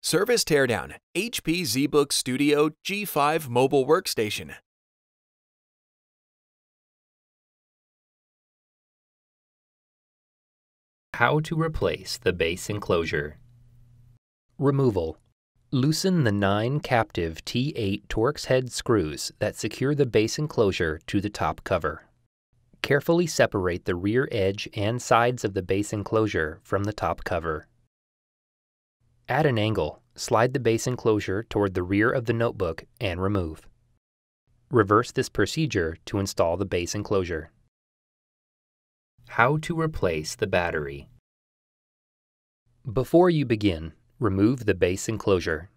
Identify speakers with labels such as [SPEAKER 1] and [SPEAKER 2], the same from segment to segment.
[SPEAKER 1] Service Teardown HP ZBook Studio G5 Mobile Workstation.
[SPEAKER 2] How to replace the base enclosure. Removal. Loosen the 9 captive T8 Torx head screws that secure the base enclosure to the top cover. Carefully separate the rear edge and sides of the base enclosure from the top cover. At an angle, slide the base enclosure toward the rear of the notebook and remove. Reverse this procedure to install the base enclosure. How to replace the battery. Before you begin, remove the base enclosure.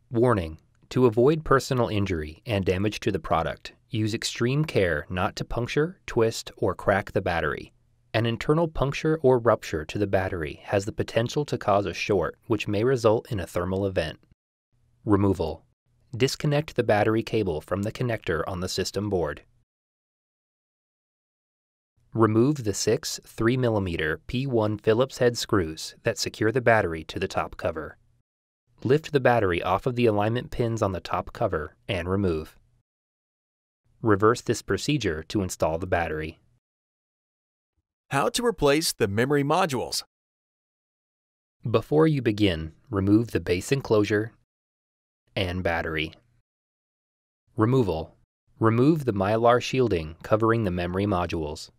[SPEAKER 2] Warning: to avoid personal injury and damage to the product, use extreme care not to puncture, twist, or crack the battery. An internal puncture or rupture to the battery has the potential to cause a short, which may result in a thermal event. Removal. Disconnect the battery cable from the connector on the system board. Remove the 6 3mm P1 Phillips head screws that secure the battery to the top cover. Lift the battery off of the alignment pins on the top cover and remove. Reverse this procedure to install the battery.
[SPEAKER 1] How to replace the memory modules.
[SPEAKER 2] Before you begin, remove the base enclosure and battery. Removal. Remove the mylar shielding covering the memory modules.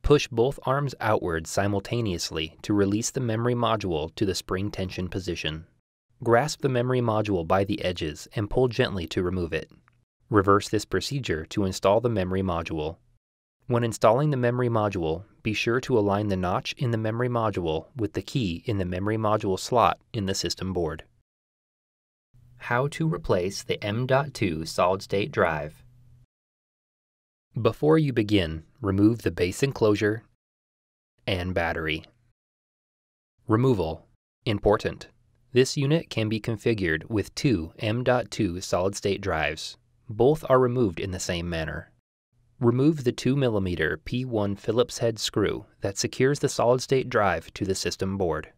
[SPEAKER 2] Push both arms outward simultaneously to release the memory module to the spring tension position. Grasp the memory module by the edges and pull gently to remove it. Reverse this procedure to install the memory module. When installing the memory module, be sure to align the notch in the memory module with the key in the memory module slot in the system board. How to replace the M.2 solid-state drive. Before you begin, remove the base enclosure and battery. Removal. Important. This unit can be configured with 2 M.2 solid-state drives. Both are removed in the same manner. Remove the 2mm P1 Phillips head screw that secures the solid-state drive to the system board.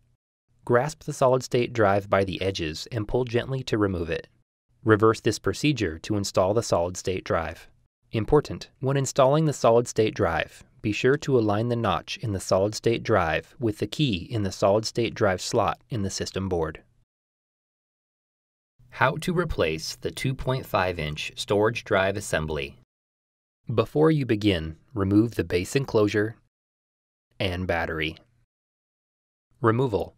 [SPEAKER 2] Grasp the solid-state drive by the edges and pull gently to remove it. Reverse this procedure to install the solid-state drive. Important: when installing the solid-state drive, be sure to align the notch in the solid-state drive with the key in the solid-state drive slot in the system board. How to replace the 2.5-inch storage drive assembly. Before you begin, remove the base enclosure and battery. Removal.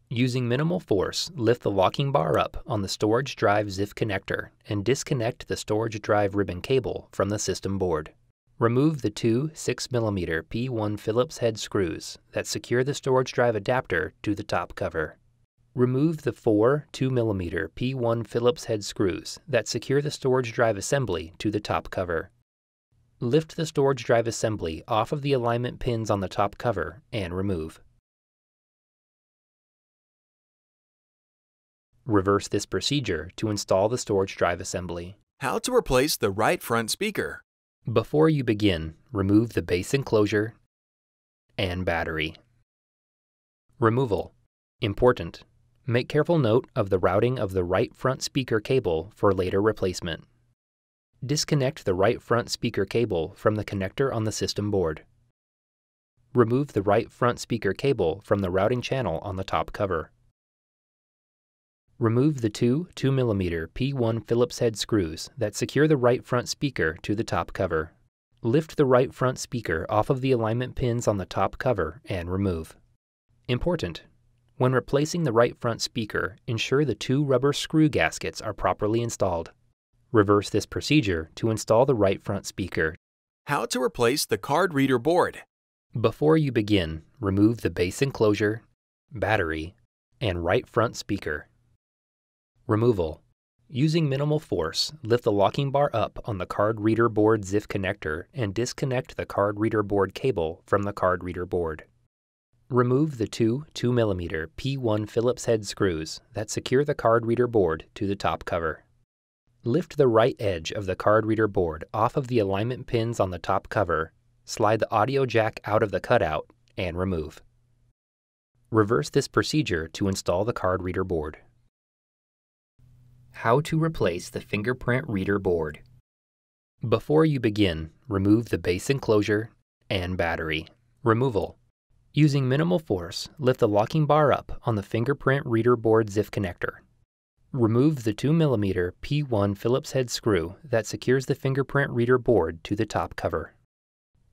[SPEAKER 2] Using minimal force, lift the locking bar up on the storage drive ZIF connector and disconnect the storage drive ribbon cable from the system board. Remove the 2 6mm P1 Phillips head screws that secure the storage drive adapter to the top cover. Remove the 4 2mm P1 Phillips head screws that secure the storage drive assembly to the top cover. Lift the storage drive assembly off of the alignment pins on the top cover and remove. Reverse this procedure to install the storage drive assembly.
[SPEAKER 1] How to replace the right front speaker.
[SPEAKER 2] Before you begin, remove the base enclosure and battery. Removal. Important: make careful note of the routing of the right front speaker cable for later replacement. Disconnect the right front speaker cable from the connector on the system board. Remove the right front speaker cable from the routing channel on the top cover. Remove the 2 2mm P1 Phillips head screws that secure the right front speaker to the top cover. Lift the right front speaker off of the alignment pins on the top cover and remove. Important: when replacing the right front speaker, ensure the 2 rubber screw gaskets are properly installed. Reverse this procedure to install the right front speaker.
[SPEAKER 1] How to replace the card reader board.
[SPEAKER 2] Before you begin, remove the base enclosure, battery, and right front speaker. Removal. Using minimal force, lift the locking bar up on the card reader board ZIF connector and disconnect the card reader board cable from the card reader board. Remove the 2 2mm P1 Phillips head screws that secure the card reader board to the top cover. Lift the right edge of the card reader board off of the alignment pins on the top cover, slide the audio jack out of the cutout, and remove. Reverse this procedure to install the card reader board. How to replace the fingerprint reader board. Before you begin, remove the base enclosure and battery. Removal. Using minimal force, lift the locking bar up on the fingerprint reader board ZIF connector. Remove the 2mm P1 Phillips head screw that secures the fingerprint reader board to the top cover.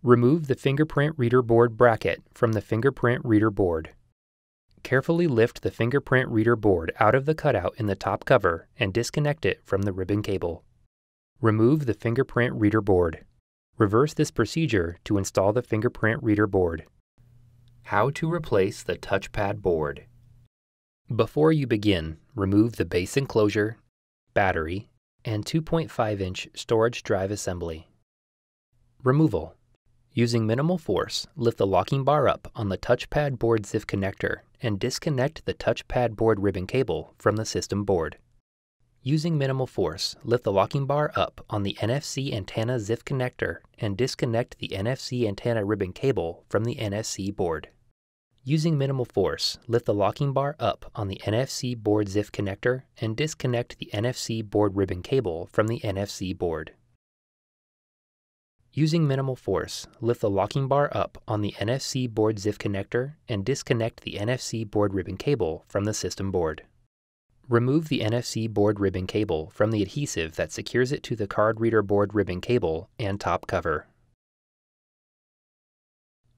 [SPEAKER 2] Remove the fingerprint reader board bracket from the fingerprint reader board. Carefully lift the fingerprint reader board out of the cutout in the top cover and disconnect it from the ribbon cable. Remove the fingerprint reader board. Reverse this procedure to install the fingerprint reader board. How to replace the Touchpad Board. Before you begin, remove the base enclosure, battery, and 2.5-inch storage drive assembly. Removal. Using minimal force, lift the locking bar up on the Touchpad Board ZIF connector and disconnect the Touchpad Board ribbon cable from the system board. Using minimal force, lift the locking bar up on the NFC antenna ZIF connector and disconnect the NFC antenna ribbon cable from the NFC board. Using minimal force, lift the locking bar up on the NFC board ZIF connector and disconnect the NFC board ribbon cable from the NFC board. Using minimal force, lift the locking bar up on the NFC board ZIF connector and disconnect the NFC board ribbon cable from the system board. Remove the NFC board ribbon cable from the adhesive that secures it to the card reader board ribbon cable and top cover.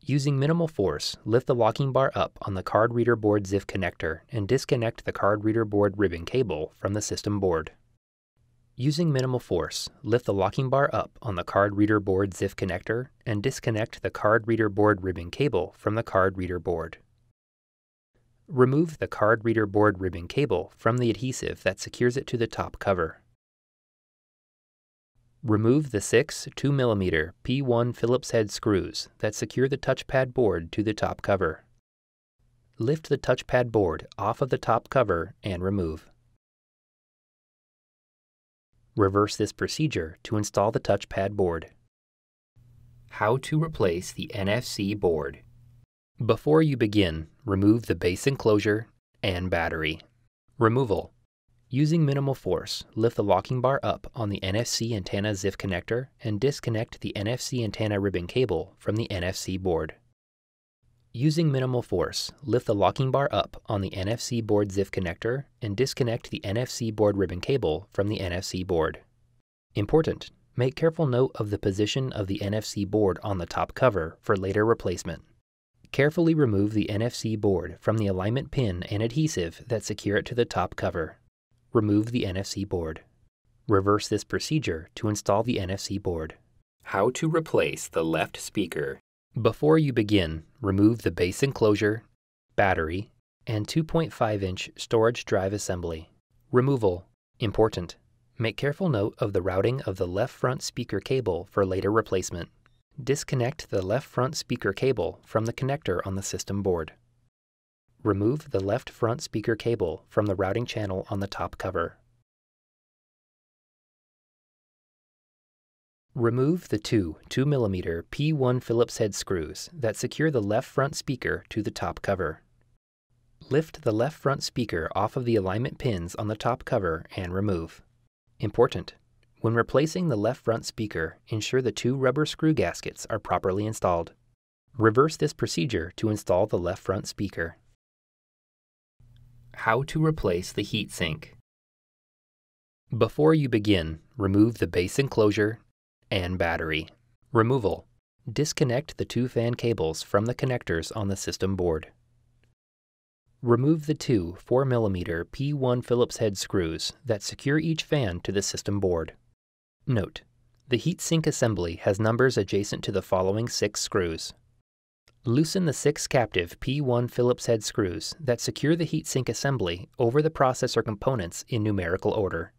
[SPEAKER 2] Using minimal force, lift the locking bar up on the card reader board ZIF connector and disconnect the card reader board ribbon cable from the system board. Using minimal force, lift the locking bar up on the card reader board ZIF connector and disconnect the card reader board ribbon cable from the card reader board. Remove the card reader board ribbon cable from the adhesive that secures it to the top cover. Remove the 6 2mm P1 Phillips head screws that secure the touchpad board to the top cover. Lift the touchpad board off of the top cover and remove. Reverse this procedure to install the touchpad board. How to replace the NFC board. Before you begin, remove the base enclosure and battery. Removal. Using minimal force, lift the locking bar up on the NFC antenna ZIF connector and disconnect the NFC antenna ribbon cable from the NFC board. Using minimal force, lift the locking bar up on the NFC board ZIF connector and disconnect the NFC board ribbon cable from the NFC board. Important: make careful note of the position of the NFC board on the top cover for later replacement. Carefully remove the NFC board from the alignment pin and adhesive that secure it to the top cover. Remove the NFC board. Reverse this procedure to install the NFC board. How to replace the left speaker. Before you begin, remove the base enclosure, battery, and 2.5-inch storage drive assembly. Removal. Important: make careful note of the routing of the left front speaker cable for later replacement. Disconnect the left front speaker cable from the connector on the system board. Remove the left front speaker cable from the routing channel on the top cover. Remove the 2 2mm P1 Phillips head screws that secure the left front speaker to the top cover. Lift the left front speaker off of the alignment pins on the top cover and remove. Important: when replacing the left front speaker, ensure the 2 rubber screw gaskets are properly installed. Reverse this procedure to install the left front speaker. How to replace the heatsink. Before you begin, remove the base enclosure and battery. Removal. Disconnect the 2 fan cables from the connectors on the system board. Remove the 2 4mm P1 Phillips head screws that secure each fan to the system board. Note: the heatsink assembly has numbers adjacent to the following 6 screws. Loosen the 6 captive P1 Phillips head screws that secure the heatsink assembly over the processor components in numerical order.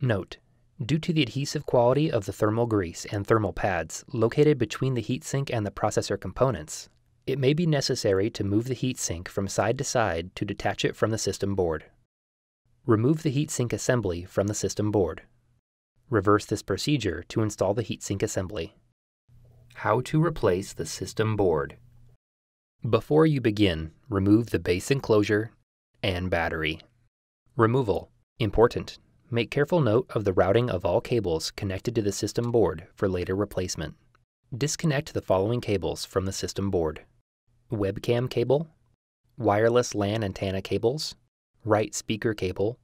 [SPEAKER 2] Note: due to the adhesive quality of the thermal grease and thermal pads located between the heatsink and the processor components, it may be necessary to move the heatsink from side to side to detach it from the system board. Remove the heatsink assembly from the system board. Reverse this procedure to install the heatsink assembly. How to replace the system board. Before you begin, remove the base enclosure and battery. Removal. Important. Make careful note of the routing of all cables connected to the system board for later replacement. Disconnect the following cables from the system board: webcam cable, wireless LAN antenna cables, right speaker cable,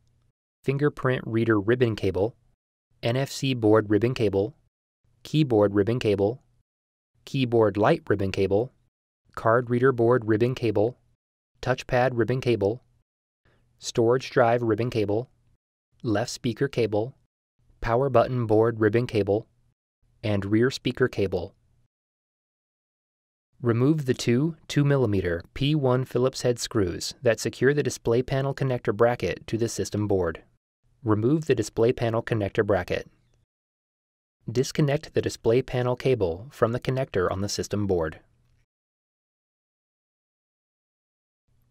[SPEAKER 2] fingerprint reader ribbon cable, NFC board ribbon cable, keyboard ribbon cable, keyboard light ribbon cable, card reader board ribbon cable, touchpad ribbon cable, storage drive ribbon cable, left speaker cable, power button board ribbon cable, and rear speaker cable. Remove the two 2mm P1 Phillips head screws that secure the display panel connector bracket to the system board. Remove the display panel connector bracket. Disconnect the display panel cable from the connector on the system board.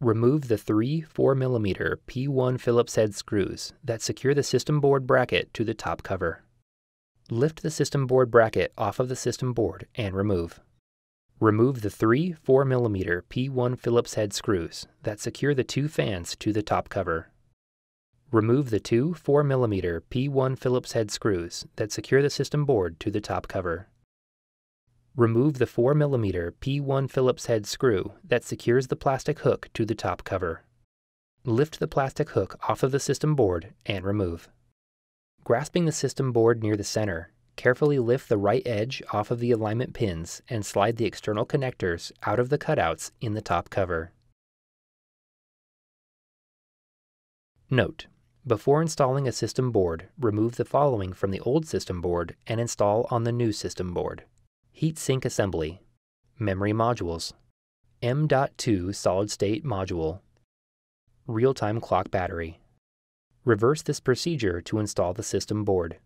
[SPEAKER 2] Remove the three 4mm P1 Phillips head screws that secure the system board bracket to the top cover. Lift the system board bracket off of the system board and remove. Remove the three 4mm P1 Phillips head screws that secure the two fans to the top cover. Remove the two 4mm P1 Phillips head screws that secure the system board to the top cover. Remove the 4mm P1 Phillips head screw that secures the plastic hook to the top cover. Lift the plastic hook off of the system board and remove. Grasping the system board near the center, carefully lift the right edge off of the alignment pins and slide the external connectors out of the cutouts in the top cover. Note: before installing a system board, remove the following from the old system board and install on the new system board: heat sink assembly, memory modules, M.2 solid-state module, real-time clock battery. Reverse this procedure to install the system board.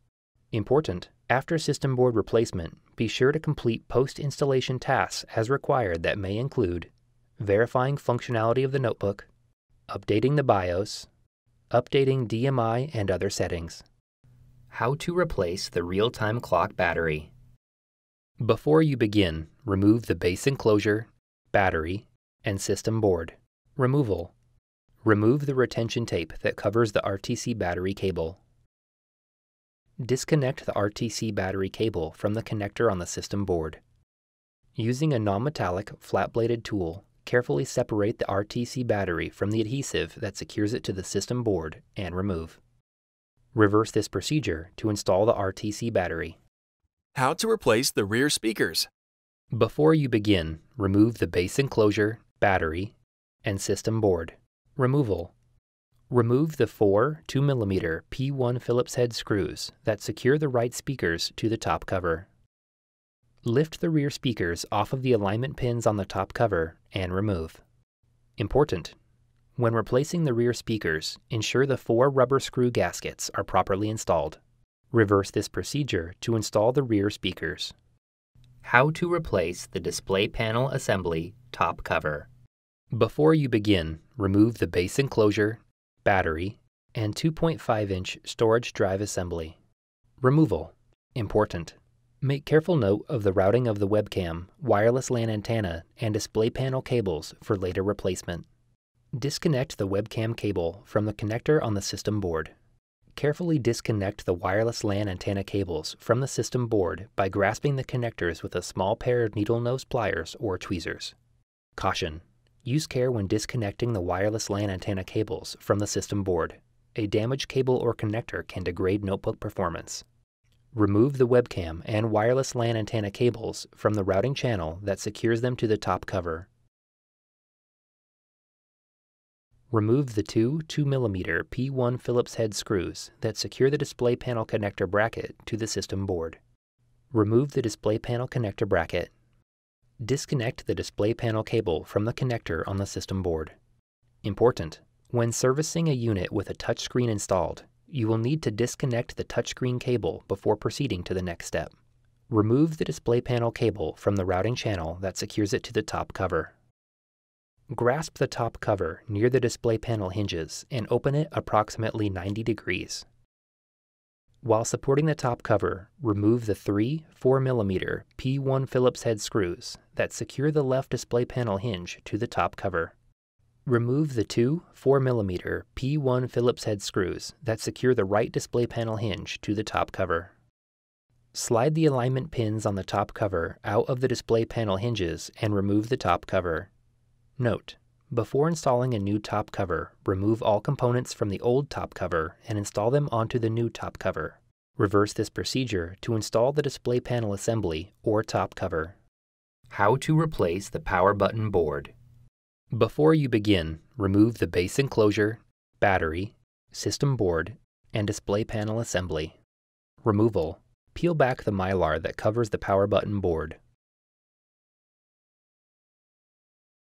[SPEAKER 2] Important: after system board replacement, be sure to complete post-installation tasks as required that may include verifying functionality of the notebook, updating the BIOS, updating DMI and other settings. How to replace the real-time clock battery. Before you begin, remove the base enclosure, battery, and system board. Removal. Remove the retention tape that covers the RTC battery cable. Disconnect the RTC battery cable from the connector on the system board. Using a non-metallic, flat-bladed tool, carefully separate the RTC battery from the adhesive that secures it to the system board and remove. Reverse this procedure to install the RTC battery.
[SPEAKER 1] How to replace the rear speakers.
[SPEAKER 2] Before you begin, remove the base enclosure, battery, and system board. Removal. Remove the four 2mm P1 Phillips head screws that secure the right speakers to the top cover. Lift the rear speakers off of the alignment pins on the top cover and remove. Important: when replacing the rear speakers, ensure the four rubber screw gaskets are properly installed. Reverse this procedure to install the rear speakers. How to replace the display panel assembly top cover. Before you begin, remove the base enclosure, battery, and 2.5-inch storage drive assembly. Removal. Important: make careful note of the routing of the webcam, wireless LAN antenna, and display panel cables for later replacement. Disconnect the webcam cable from the connector on the system board. Carefully disconnect the wireless LAN antenna cables from the system board by grasping the connectors with a small pair of needle nose pliers or tweezers. Caution: use care when disconnecting the wireless LAN antenna cables from the system board. A damaged cable or connector can degrade notebook performance. Remove the webcam and wireless LAN antenna cables from the routing channel that secures them to the top cover. Remove the two 2mm P1 Phillips head screws that secure the display panel connector bracket to the system board. Remove the display panel connector bracket. Disconnect the display panel cable from the connector on the system board. Important: when servicing a unit with a touchscreen installed, you will need to disconnect the touchscreen cable before proceeding to the next step. Remove the display panel cable from the routing channel that secures it to the top cover. Grasp the top cover near the display panel hinges and open it approximately 90 degrees. While supporting the top cover, remove the 3 4mm P1 Phillips head screws that secure the left display panel hinge to the top cover. Remove the 2 4mm P1 Phillips head screws that secure the right display panel hinge to the top cover. Slide the alignment pins on the top cover out of the display panel hinges and remove the top cover. Note: before installing a new top cover, remove all components from the old top cover and install them onto the new top cover. Reverse this procedure to install the display panel assembly or top cover. How to replace the power button board. Before you begin, remove the base enclosure, battery, system board, and display panel assembly. Removal: peel back the mylar that covers the power button board.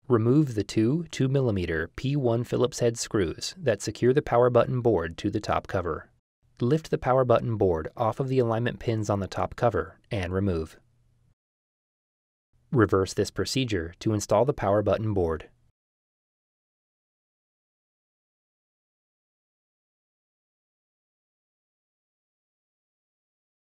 [SPEAKER 2] Remove the 2 2mm P1 Phillips head screws that secure the power button board to the top cover. Lift the power button board off of the alignment pins on the top cover and remove. Reverse this procedure to install the power button board.